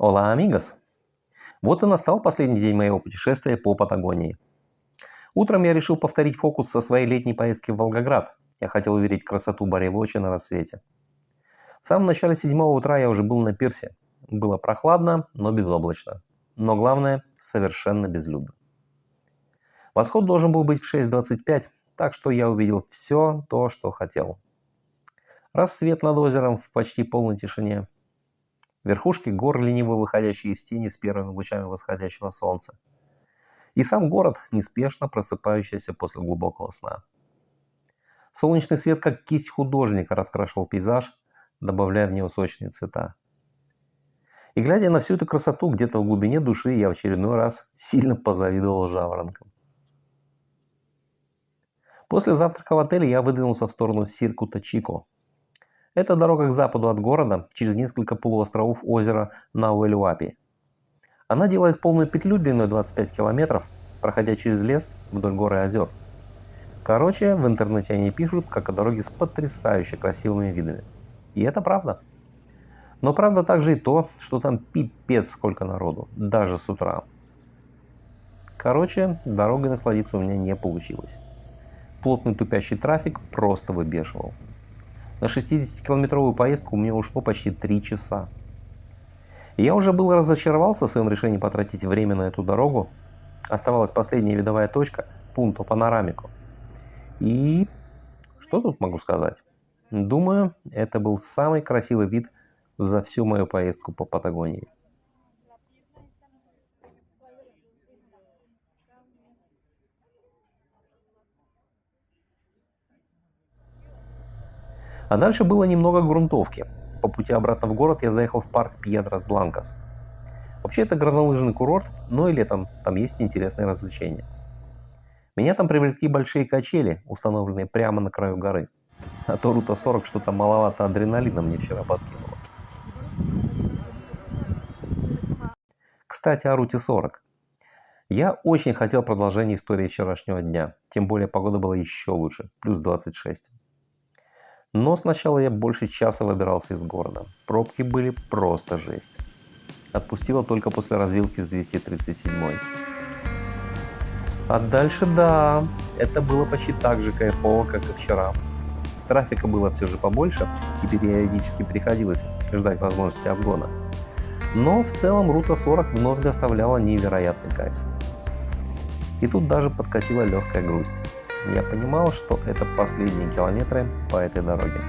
Ола, амигос! Вот и настал последний день моего путешествия по Патагонии. Утром я решил повторить фокус со своей летней поездки в Волгоград. Я хотел увидеть красоту Барелочи на рассвете. В самом начале 7 утра я уже был на пирсе. Было прохладно, но безоблачно. Но главное, совершенно безлюдно. Восход должен был быть в 6:25, так что я увидел все то, что хотел. Рассвет над озером в почти полной тишине. Верхушки гор, лениво выходящие из тени с первыми лучами восходящего солнца. И сам город, неспешно просыпающийся после глубокого сна. Солнечный свет, как кисть художника, раскрашивал пейзаж, добавляя в него сочные цвета. И глядя на всю эту красоту, где-то в глубине души я в очередной раз сильно позавидовал жаворонкам. После завтрака в отеле я выдвинулся в сторону Сиркута-Чико. Это дорога к западу от города, через несколько полуостровов озера Науэльуапи. Она делает полную петлю длиной 25 километров, проходя через лес вдоль гор и озер. Короче, в интернете они пишут, как о дороге с потрясающе красивыми видами. И это правда. Но правда также и то, что там пипец сколько народу, даже с утра. Короче, дорогой насладиться у меня не получилось. Плотный тупящий трафик просто выбешивал. На 60-километровую поездку мне ушло почти 3 часа. И я уже был разочаровался в своем решении потратить время на эту дорогу. Оставалась последняя видовая точка – Пунто Панорамико. И что тут могу сказать? Думаю, это был самый красивый вид за всю мою поездку по Патагонии. А дальше было немного грунтовки. По пути обратно в город я заехал в парк Пьедрас-Бланкас. Вообще это горнолыжный курорт, но и летом там есть интересные развлечения. Меня там привлекли большие качели, установленные прямо на краю горы. А то Рута 40 что-то маловато адреналина мне вчера подкинуло. Кстати, о Руте 40. Я очень хотел продолжения истории вчерашнего дня, тем более погода была еще лучше, плюс 26. Но сначала я больше часа выбирался из города. Пробки были просто жесть. Отпустило только после развилки с 237-й. А дальше да, это было почти так же кайфово, как и вчера. Трафика было все же побольше, и периодически приходилось ждать возможности обгона. Но в целом Рута 40 вновь доставляла невероятный кайф. И тут даже подкатила легкая грусть. Я понимал, что это последние километры по этой дороге.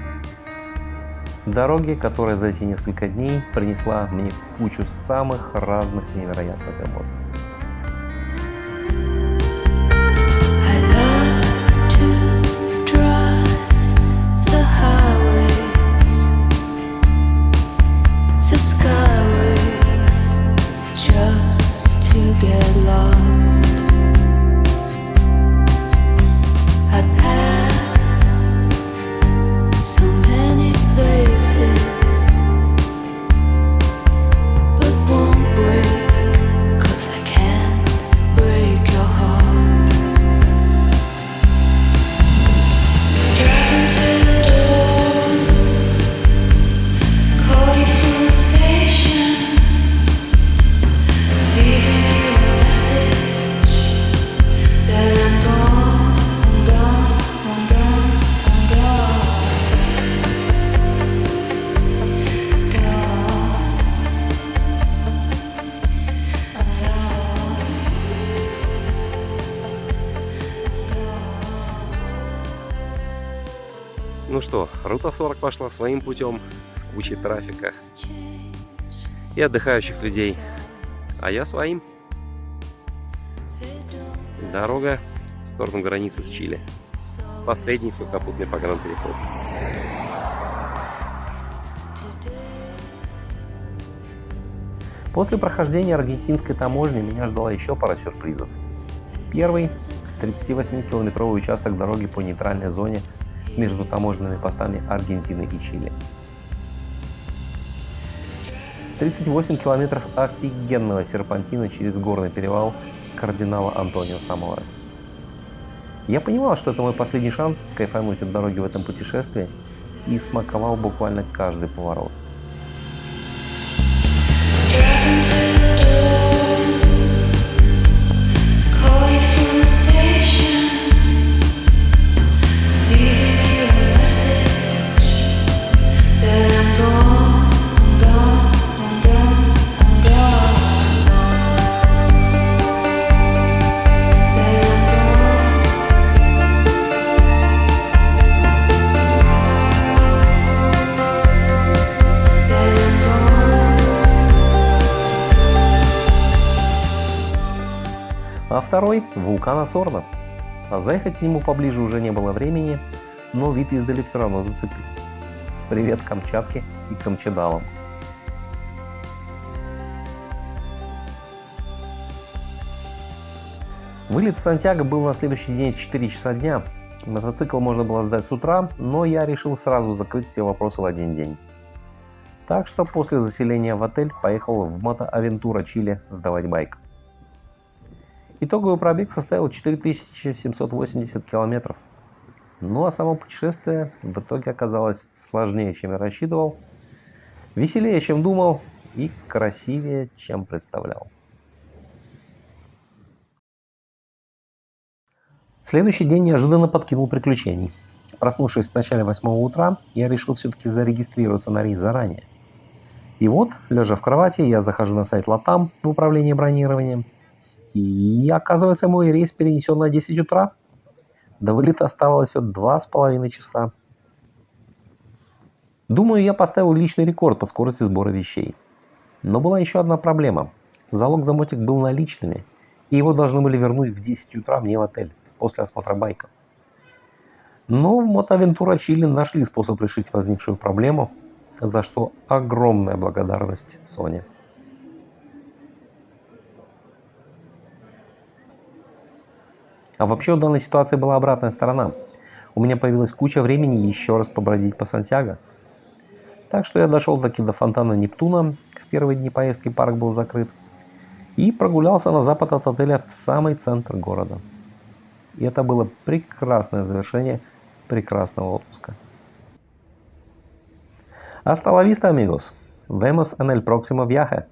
Дороге, которая за эти несколько дней принесла мне кучу самых разных невероятных эмоций. Ну что, Рута 40 пошла своим путем с кучей трафика и отдыхающих людей, а я своим. Дорога в сторону границы с Чили. Последний сухопутный погранпереход. После прохождения аргентинской таможни меня ждала еще пара сюрпризов. Первый – 38-километровый участок дороги по нейтральной зоне между таможенными постами Аргентины и Чили. 38 километров офигенного серпантина через горный перевал кардинала Антонио Самоа. Я понимал, что это мой последний шанс кайфануть от дороги в этом путешествии, и смаковал буквально каждый поворот. второй – вулкан Осорно. А заехать к нему поближе уже не было времени, но вид издали все равно зацепил. Привет Камчатке и камчадалам. Вылет в Сантьяго был на следующий день в 4 часа дня. Мотоцикл можно было сдать с утра, но я решил сразу закрыть все вопросы в один день. Так что после заселения в отель поехал в Мотоавентура Чили сдавать байк. Итоговый пробег составил 4780 километров. Ну а само путешествие в итоге оказалось сложнее, чем я рассчитывал, веселее, чем думал, и красивее, чем представлял. Следующий день неожиданно подкинул приключений. Проснувшись в начале 8 утра, я решил все-таки зарегистрироваться на рейс заранее. И вот, лежа в кровати, я захожу на сайт Latam в управление бронированием, и оказывается, мой рейс перенесен на 10 утра. До вылета оставалось всего 2,5 часа. Думаю, я поставил личный рекорд по скорости сбора вещей. Но была еще одна проблема. Залог за мотик был наличными, и его должны были вернуть в 10 утра мне в отель после осмотра байка. Но в Мотоавентура Чили нашли способ решить возникшую проблему, за что огромная благодарность Соне. А вообще у данной ситуации была обратная сторона. У меня появилась куча времени еще раз побродить по Сантьяго. Так что я дошел таки до фонтана Нептуна, в первые дни поездки парк был закрыт, и прогулялся на запад от отеля в самый центр города. И это было прекрасное завершение прекрасного отпуска. Hasta la vista, amigos. Vemos en el próximo viaje.